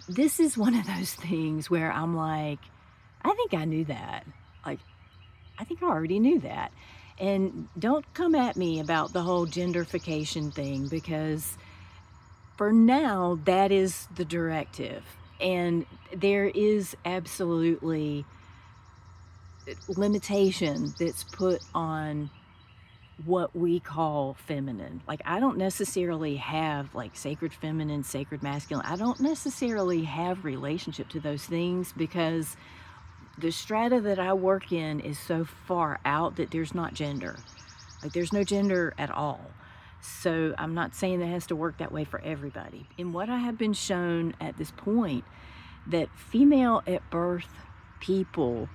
This is one of those things where I'm like, I think I knew that. Like, I think I already knew that. And don't come at me about the whole genderification thing because for now, that is the directive. And there is absolutely limitation that's put on what we call feminine. Like, I don't necessarily have like sacred feminine, sacred masculine. I don't necessarily have relationship to those things because the strata that I work in is so far out that there's not gender. Like, there's no gender at all. So I'm not saying that it has to work that way for everybody. In what I have been shown at this point, that female at birth people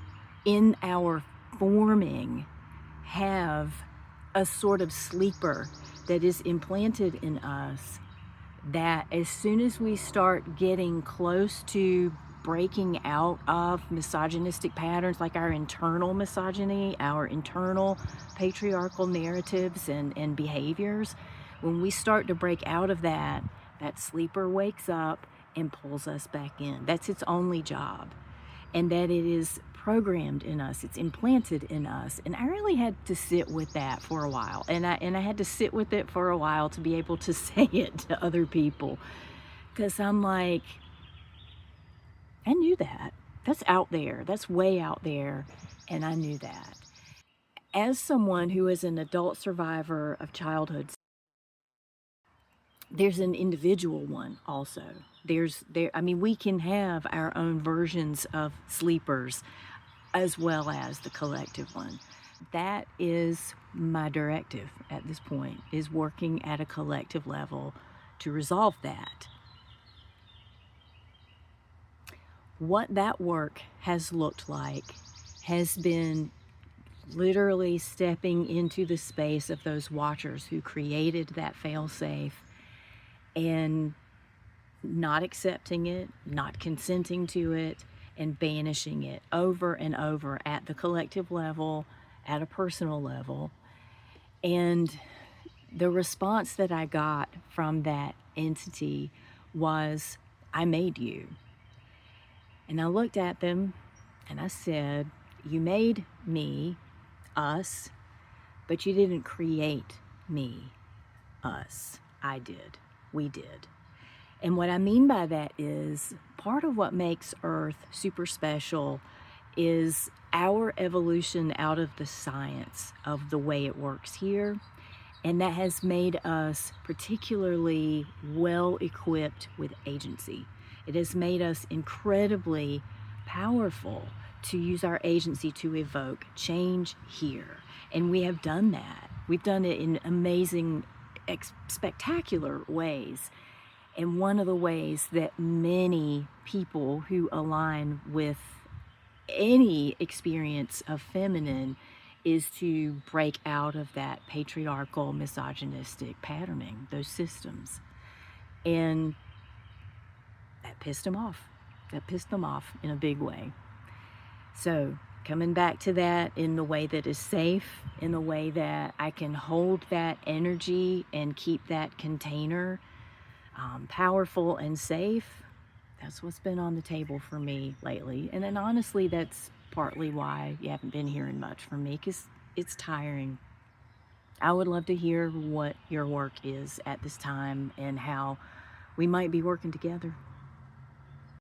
in our forming have a sort of sleeper that is implanted in us, that as soon as we start getting close to breaking out of misogynistic patterns, like our internal misogyny, our internal patriarchal narratives and behaviors, when we start to break out of that, that sleeper wakes up and pulls us back in. That's its only job. And that it is programmed in us, it's implanted in us. And I really had to sit with that for a while. And I had to sit with it for a while to be able to say it to other people. Because I'm like, I knew that. That's out there. That's way out there. And I knew that. As someone who is an adult survivor of childhood, there's an individual one also. I mean, we can have our own versions of sleepers as well as the collective one. That is my directive at this point, is working at a collective level to resolve that. What that work has looked like has been literally stepping into the space of those watchers who created that failsafe and not accepting it, not consenting to it, and banishing it over and over at the collective level, at a personal level. And the response that I got from that entity was, I made you. And I looked at them and I said, you made me, us, but you didn't create me, us. I did. We did. And what I mean by that is part of what makes Earth super special is our evolution out of the science of the way it works here. And that has made us particularly well equipped with agency. It has made us incredibly powerful to use our agency to evoke change here. And we have done that. We've done it in amazing, spectacular ways. And one of the ways that many people who align with any experience of feminine is to break out of that patriarchal, misogynistic patterning, those systems. And that pissed them off. That pissed them off in a big way. So coming back to that in the way that is safe, in the way that I can hold that energy and keep that container powerful and safe, that's what's been on the table for me lately. And then honestly, that's partly why you haven't been hearing much from me, because it's tiring. I would love to hear what your work is at this time and how we might be working together.